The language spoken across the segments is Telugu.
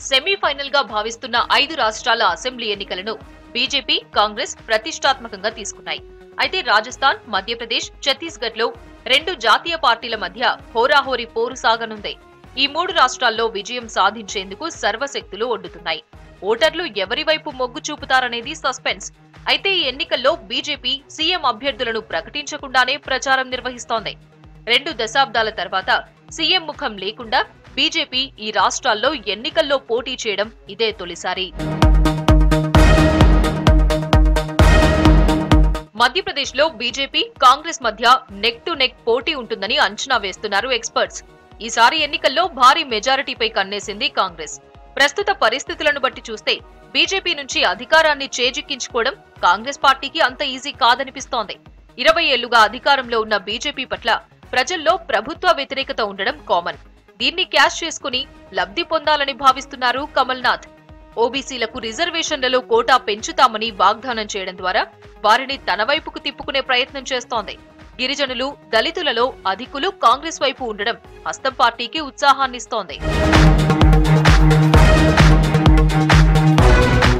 సెమీఫైనల్ గా భావిస్తున్న 5 రాష్ట్రాల అసెంబ్లీ ఎన్నికలను బీజేపీ, కాంగ్రెస్ ప్రతిష్టాత్మకంగా తీసుకున్నాయి. అయితే రాజస్థాన్, మధ్యప్రదేశ్, ఛత్తీస్గఢ్ లో 2 జాతీయ పార్టీల మధ్య హోరాహోరీ పోరు సాగనుంది. ఈ 3 రాష్ట్రాల్లో విజయం సాధించేందుకు సర్వశక్తులు ఒడ్డుతున్నాయి. ఓటర్లు ఎవరి వైపు మొగ్గు చూపుతారనేది సస్పెన్స్. అయితే ఈ ఎన్నికల్లో బీజేపీ సీఎం అభ్యర్థులను ప్రకటించకుండానే ప్రచారం నిర్వహిస్తోంది. 2 దశాబ్దాల తర్వాత సీఎం ముఖం లేకుండా బీజేపీ ఈ రాష్ట్రాల్లో ఎన్నికల్లో పోటీ చేయడం ఇదే తొలిసారి. మధ్యప్రదేశ్ లో బీజేపీ, కాంగ్రెస్ మధ్య నెక్ టు నెక్ పోటీ ఉంటుందని అంచనా వేస్తున్నారు ఎక్స్పర్ట్స్. ఈసారి ఎన్నికల్లో భారీ మెజారిటీపై కన్నేసింది కాంగ్రెస్. ప్రస్తుత పరిస్థితులను బట్టి చూస్తే బీజేపీ నుంచి అధికారాన్ని చేజిక్కించుకోవడం కాంగ్రెస్ పార్టీకి అంత ఈజీ కాదనిపిస్తోంది. 20 ఏళ్లుగా అధికారంలో ఉన్న బీజేపీ పట్ల ప్రజల్లో ప్రభుత్వ వ్యతిరేకత ఉండడం కామన్. దీన్ని క్యాష్ చేసుకుని లబ్ధి పొందాలని భావిస్తున్నారు కమల్నాథ్. ఓబీసీలకు రిజర్వేషన్లలో కోటా పెంచుతామని వాగ్దానం చేయడం ద్వారా వారిని తన వైపుకు తిప్పుకునే ప్రయత్నం చేస్తోంది. గిరిజనులు, దళితులలో అధికులు కాంగ్రెస్ వైపు ఉండడం హస్తం పార్టీకి ఉత్సాహాన్నిస్తోంది.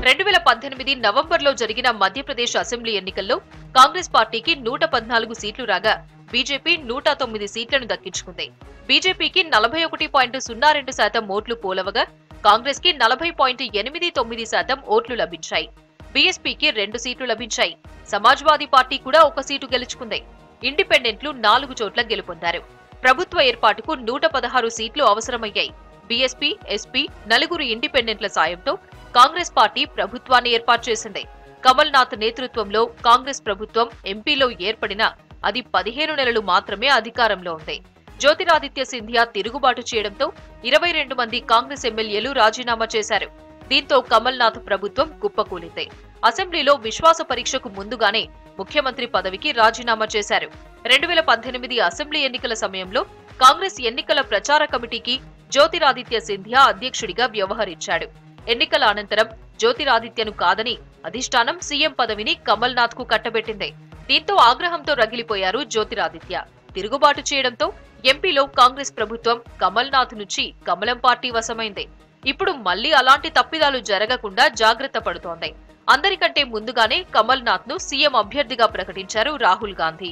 2018 నవంబర్లో జరిగిన మధ్యప్రదేశ్ అసెంబ్లీ ఎన్నికల్లో కాంగ్రెస్ పార్టీకి 114 సీట్లు రాగా బీజేపీ 109 సీట్లను దక్కించుకుంది. బీజేపీకి 41.02% ఓట్లు పోలవగా కాంగ్రెస్ కి 40.89% ఓట్లు లభించాయి. బీఎస్పీకి 2 సీట్లు లభించాయి. సమాజ్వాదీ పార్టీ కూడా 1 సీటు గెలుచుకుంది. ఇండిపెండెంట్లు 4 చోట్ల గెలుపొందారు. ప్రభుత్వ ఏర్పాటుకు 116 సీట్లు అవసరమయ్యాయి. బీఎస్పీ, ఎస్పీ, 4 ఇండిపెండెంట్ల సాయంతో కాంగ్రెస్ పార్టీ ప్రభుత్వాన్ని ఏర్పాటు చేసింది. కమల్నాథ్ నేతృత్వంలో కాంగ్రెస్ ప్రభుత్వం ఎంపీలో ఏర్పడినా అది 15 నెలలు మాత్రమే అధికారంలో ఉంది. జ్యోతిరాదిత్య సింధియా తిరుగుబాటు చేయడంతో 22 మంది కాంగ్రెస్ ఎమ్మెల్యేలు రాజీనామా చేశారు. దీంతో కమల్నాథ్ ప్రభుత్వం కుప్పకూలింది. అసెంబ్లీలో విశ్వాస పరీక్షకు ముందుగానే ముఖ్యమంత్రి పదవికి రాజీనామా చేశారు. 2018 అసెంబ్లీ ఎన్నికల సమయంలో కాంగ్రెస్ ఎన్నికల ప్రచార కమిటీకి జ్యోతిరాదిత్య సింధియా అధ్యక్షుడిగా వ్యవహరించాడు. ఎన్నికల అనంతరం జ్యోతిరాదిత్యను కాదని అధిష్టానం సీఎం పదవిని కమల్నాథ్ కు కట్టబెట్టింది. దీంతో ఆగ్రహంతో రగిలిపోయారు జ్యోతిరాదిత్య. తిరుగుబాటు చేయడంతో ఎంపీలో కాంగ్రెస్ ప్రభుత్వం కమల్నాథ్ నుంచి కమలం పార్టీ వశమైంది. ఇప్పుడు మళ్లీ అలాంటి తప్పిదాలు జరగకుండా జాగ్రత్త పడుతోంది. అందరికంటే ముందుగానే కమల్నాథ్ ను సీఎం అభ్యర్థిగా ప్రకటించారు రాహుల్ గాంధీ.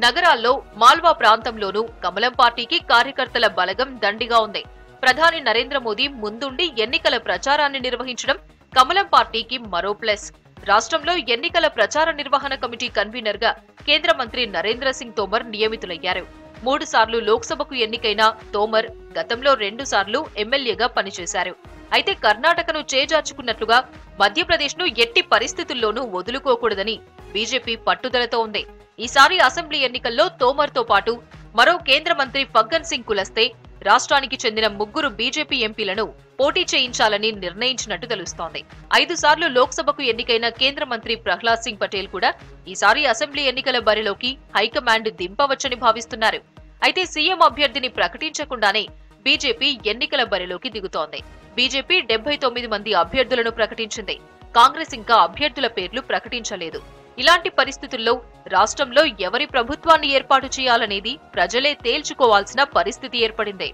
నగరాల్లో, మాల్వా ప్రాంతంలోనూ కమలం పార్టీకి కార్యకర్తల బలగం దండిగా ఉంది. ప్రధాని నరేంద్ర మోదీ ముందుండి ఎన్నికల ప్రచారాన్ని నిర్వహించడం కమలం పార్టీకి మరో ప్లస్. రాష్ట్రంలో ఎన్నికల ప్రచార నిర్వహణ కమిటీ కన్వీనర్ గా కేంద్ర మంత్రి నరేంద్ర సింగ్ తోమర్ నియమితులయ్యారు. 3 సార్లు లోక్సభకు ఎన్నికైన తోమర్ గతంలో 2 సార్లు ఎమ్మెల్యేగా పనిచేశారు. అయితే కర్ణాటకను చేజార్చుకున్నట్లుగా మధ్యప్రదేశ్ ను ఎట్టి పరిస్థితుల్లోనూ వదులుకోకూడదని బీజేపీ పట్టుదలతో ఉంది. ఈసారి అసెంబ్లీ ఎన్నికల్లో తోమర్ తో పాటు మరో కేంద్ర మంత్రి ఫగ్గన్ సింగ్ కులస్తే రాష్ట్రానికి చెందిన 3 బీజేపీ ఎంపీలను పోటీ చేయించాలని నిర్ణయించినట్టు తెలుస్తోంది. 5 సార్లు లోక్సభకు ఎన్నికైన కేంద్ర మంత్రి ప్రహ్లాద్ సింగ్ పటేల్ కూడా ఈసారి అసెంబ్లీ ఎన్నికల బరిలోకి హైకమాండ్ దింపవచ్చని భావిస్తున్నారు. అయితే సీఎం అభ్యర్థిని ప్రకటించకుండానే బీజేపీ ఎన్నికల బరిలోకి దిగుతోంది. బీజేపీ 79 మంది అభ్యర్థులను ప్రకటించింది. కాంగ్రెస్ ఇంకా అభ్యర్థుల పేర్లు ప్రకటించలేదు. ఇలాంటి పరిస్థితుల్లో రాష్ట్రంలో ఎవరి ప్రభుత్వాన్ని ఏర్పాటు చేయాలనేది ప్రజలే తేల్చుకోవాల్సిన పరిస్థితి ఏర్పడింది.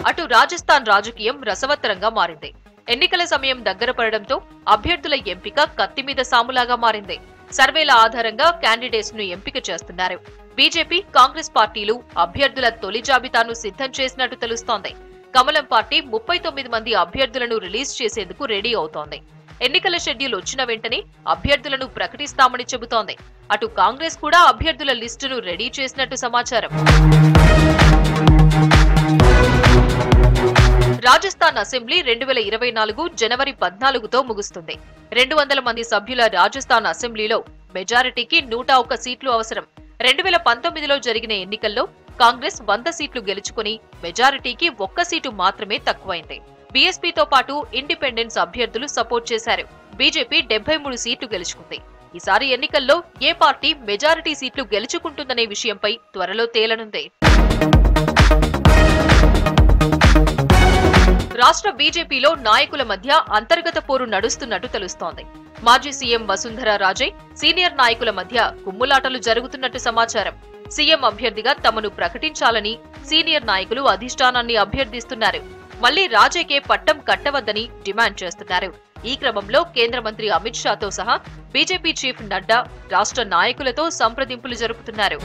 అటు రాజస్థాన్ రాజకీయం రసవత్తరంగా మారింది. ఎన్నికల సమయం దగ్గర పడడంతో అభ్యర్థుల ఎంపిక కత్తిమీద సాములాగా మారింది. సర్వేల ఆధారంగా క్యాండిడేట్స్ ను ఎంపిక చేస్తున్నారు. బీజేపీ, కాంగ్రెస్ పార్టీలు అభ్యర్థుల తొలి జాబితాను సిద్ధం చేసినట్టు తెలుస్తోంది. కమలం పార్టీ 39 మంది అభ్యర్థులను రిలీజ్ చేసేందుకు రెడీ అవుతోంది. ఎన్నికల షెడ్యూల్ వచ్చిన వెంటనే అభ్యర్థులను ప్రకటిస్తామని చెబుతోంది. అటు కాంగ్రెస్ కూడా అభ్యర్థుల లిస్టును రెడీ చేసినట్టు సమాచారం. రాజస్థాన్ అసెంబ్లీ 2024 జనవరి 14తో ముగుస్తుంది. 200 మంది సభ్యుల రాజస్థాన్ అసెంబ్లీలో మెజారిటీకి 101 సీట్లు అవసరం. 2019లో జరిగిన ఎన్నికల్లో కాంగ్రెస్ 100 సీట్లు గెలుచుకుని మెజారిటీకి 1 సీటు మాత్రమే తక్కువైంది. బీఎస్పీతో పాటు ఇండిపెండెన్స్ అభ్యర్థులు సపోర్ట్ చేశారు. బీజేపీ 73 సీట్లు గెలుచుకుంది. ఈసారి ఎన్నికల్లో ఏ పార్టీ మెజారిటీ సీట్లు గెలుచుకుంటుందనే విషయంపై త్వరలో తేలనుంది. రాష్ట్ర బీజేపీలో నాయకుల మధ్య అంతర్గత పోరు నడుస్తున్నట్టు తెలుస్తోంది. మాజీ సీఎం వసుంధరా రాజే సీనియర్ నాయకుల మధ్య కుమ్ములాటలు జరుగుతున్నట్టు సమాచారం. సీఎం అభ్యర్థిగా తమను ప్రకటించాలని సీనియర్ నాయకులు అధిష్టానాన్ని అభ్యర్థిస్తున్నారు. మళ్లీ రాజేకే పట్టం కట్టవద్దని డిమాండ్ చేస్తున్నారు. ఈ క్రమంలో కేంద్ర మంత్రి అమిత్ షాతో సహా బీజేపీ చీఫ్ నడ్డా రాష్ట్ర నాయకులతో సంప్రదింపులు జరుపుతున్నారు.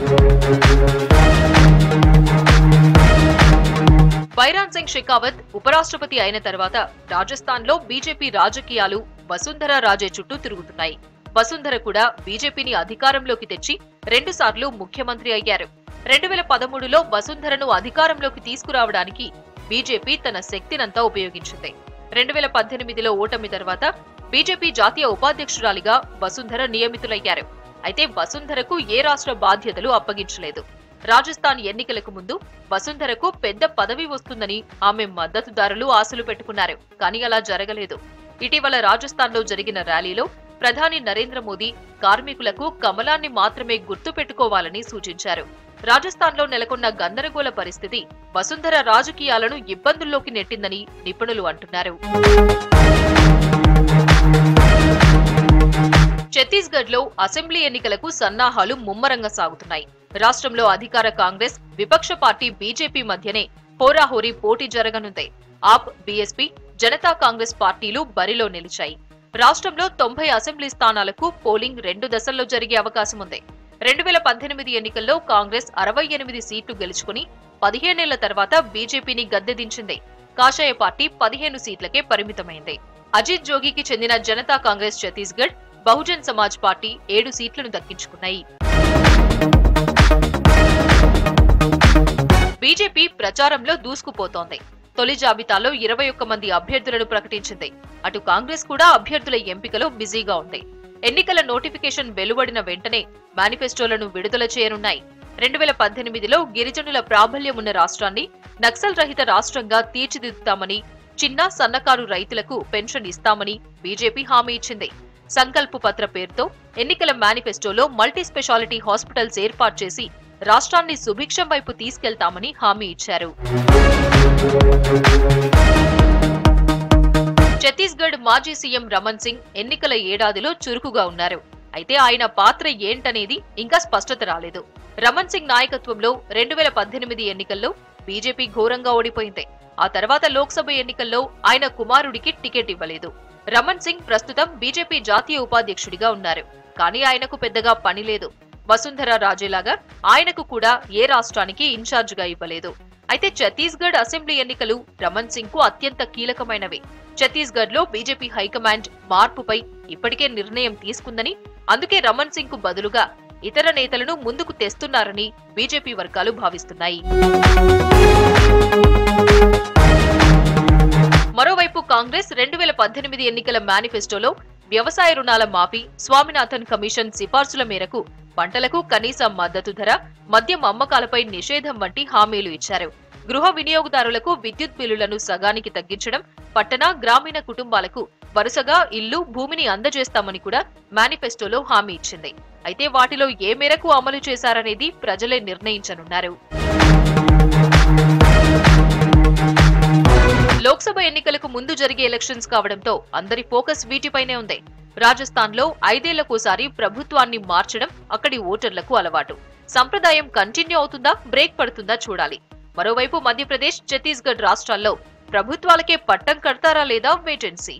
బైరాన్ సింగ్ షెకావత్ ఉపరాష్ట్రపతి అయిన తర్వాత రాజస్థాన్లో బీజేపీ రాజకీయాలు వసుంధరా రాజే చుట్టూ తిరుగుతున్నాయి. వసుంధర కూడా బీజేపీని అధికారంలోకి తెచ్చి 2 సార్లు ముఖ్యమంత్రి అయ్యారు. 2013లో వసుంధరను అధికారంలోకి తీసుకురావడానికి బీజేపీ తన శక్తినంతా ఉపయోగించింది. 2018లో ఓటమి తర్వాత బీజేపీ జాతీయ ఉపాధ్యక్షురాలిగా వసుంధర నియమితులయ్యారు. అయితే వసుంధరకు ఏ రాష్ట్ర బాధ్యతలు అప్పగించలేదు. రాజస్థాన్ ఎన్నికలకు ముందు వసుంధరకు పెద్ద పదవి వస్తుందని ఆమె మద్దతుదారులు ఆశలు పెట్టుకున్నారు. కానీ అలా జరగలేదు. ఇటీవల రాజస్థాన్లో జరిగిన ర్యాలీలో ప్రధాని నరేంద్ర మోదీ కార్మికులకు కమలాన్ని మాత్రమే గుర్తు పెట్టుకోవాలని సూచించారు. రాజస్థాన్లో నెలకొన్న గందరగోళ పరిస్థితి వసుంధర రాజకీయాలను ఇబ్బందుల్లోకి నెట్టిందని నిపుణులు అంటున్నారు. ఛత్తీస్గఢ్లో అసెంబ్లీ ఎన్నికలకు సన్నాహాలు ముమ్మరంగా సాగుతున్నాయి. రాష్ట్రంలో అధికార కాంగ్రెస్, విపక్ష పార్టీ బీజేపీ మధ్యనే హోరాహోరీ పోటీ జరగనుంది. ఆప్, బీఎస్పీ, జనతా కాంగ్రెస్ పార్టీలు బరిలో నిలిచాయి. రాష్ట్రంలో 90 అసెంబ్లీ స్థానాలకు పోలింగ్ 2 దశల్లో జరిగే అవకాశం ఉంది. 2018 ఎన్నికల్లో కాంగ్రెస్ 68 సీట్లు గెలుచుకుని 15 ఏళ్ల తర్వాత బీజేపీని గద్దెదించింది. కాషాయ పార్టీ 15 సీట్లకే పరిమితమైంది. అజిత్ జోగికి చెందిన జనతా కాంగ్రెస్ ఛత్తీస్గఢ్, బహుజన్ సమాజ్ పార్టీ 7 సీట్లను దక్కించుకున్నాయి. బీజేపీ ప్రచారంలో దూసుకుపోతోంది. తొలి జాబితాలో 21 మంది అభ్యర్థులను ప్రకటించింది. అటు కాంగ్రెస్ కూడా అభ్యర్థుల ఎంపికలో బిజీగా ఉంది. ఎన్నికల నోటిఫికేషన్ వెలువడిన వెంటనే మేనిఫెస్టోలను విడుదల చేయనున్నాయి. 2018లో గిరిజనుల ప్రాబల్యం ఉన్న రాష్ట్రాన్ని నక్సల్ రహిత రాష్ట్రంగా తీర్చిదిద్దుతామని, చిన్న సన్నకారు రైతులకు పెన్షన్ ఇస్తామని బీజేపీ హామీ ఇచ్చింది. సంకల్ప పత్ర పేరుతో ఎన్నికల మేనిఫెస్టోలో మల్టీ స్పెషాలిటీ హాస్పిటల్స్ ఏర్పాటు చేసి రాష్ట్రాన్ని సుభిక్షం వైపు తీసుకెళ్తామని హామీ ఇచ్చారు. ఛత్తీస్గఢ్ మాజీ సీఎం రమన్ సింగ్ ఎన్నికల ఏడాదిలో చురుకుగా ఉన్నారు. అయితే ఆయన పాత్ర ఏంటనేది ఇంకా స్పష్టత రాలేదు. రమన్ సింగ్ నాయకత్వంలో 2018 ఎన్నికల్లో బీజేపీ ఘోరంగా ఓడిపోయింది. ఆ తర్వాత లోక్సభ ఎన్నికల్లో ఆయన కుమారుడికి టికెట్ ఇవ్వలేదు. రమన్ సింగ్ ప్రస్తుతం బీజేపీ జాతీయ ఉపాధ్యక్షుడిగా ఉన్నారు. కానీ ఆయనకు పెద్దగా పని లేదు. వసుంధరా రాజేలాగా ఆయనకు కూడా ఏ రాష్ట్రానికి ఇన్ఛార్జిగా ఇవ్వలేదు. అయితే ఛత్తీస్గఢ్ అసెంబ్లీ ఎన్నికలు రమన్ సింగ్ కు అత్యంత కీలకమైనవి. ఛత్తీస్గఢ్ లో బీజేపీ హైకమాండ్ మార్పుపై ఇప్పటికే నిర్ణయం తీసుకుందని, అందుకే రమన్ సింగ్ కు బదులుగా ఇతర నేతలను ముందుకు తెస్తున్నారని బీజేపీ వర్గాలు భావిస్తున్నాయి. మరోవైపు కాంగ్రెస్ 2018 ఎన్నికల మేనిఫెస్టోలో వ్యవసాయ రుణాల మాఫీ, స్వామినాథన్ కమిషన్ సిఫార్సుల మేరకు పంటలకు కనీస మద్దతు ధర, మద్యం అమ్మకాలపై నిషేధం వంటి హామీలు ఇచ్చారు. గృహ వినియోగదారులకు విద్యుత్ బిల్లులను సగానికి తగ్గించడం, పట్టణ, గ్రామీణ కుటుంబాలకు వరుసగా ఇల్లు, భూమిని అందజేస్తామని కూడా మేనిఫెస్టోలో హామీ ఇచ్చింది. అయితే వాటిలో ఏ మేరకు అమలు చేశారనేది ప్రజలే నిర్ణయించనున్నారు. లోక్సభ ఎన్నికలకు ముందు జరిగే ఎలక్షన్స్ కావడంతో అందరి ఫోకస్ వీటిపైనే ఉంది. రాజస్థాన్లో 5 ఏళ్లకోసారి ప్రభుత్వాన్ని మార్చడం అక్కడి ఓటర్లకు అలవాటు. సంప్రదాయం కంటిన్యూ అవుతుందా, బ్రేక్ పడుతుందా చూడాలి. మరోవైపు మధ్యప్రదేశ్, ఛత్తీస్గఢ్ రాష్ట్రాల్లో ప్రభుత్వాలకే పట్టం కడతారా లేదా వెయిట్ అండ్ సీ.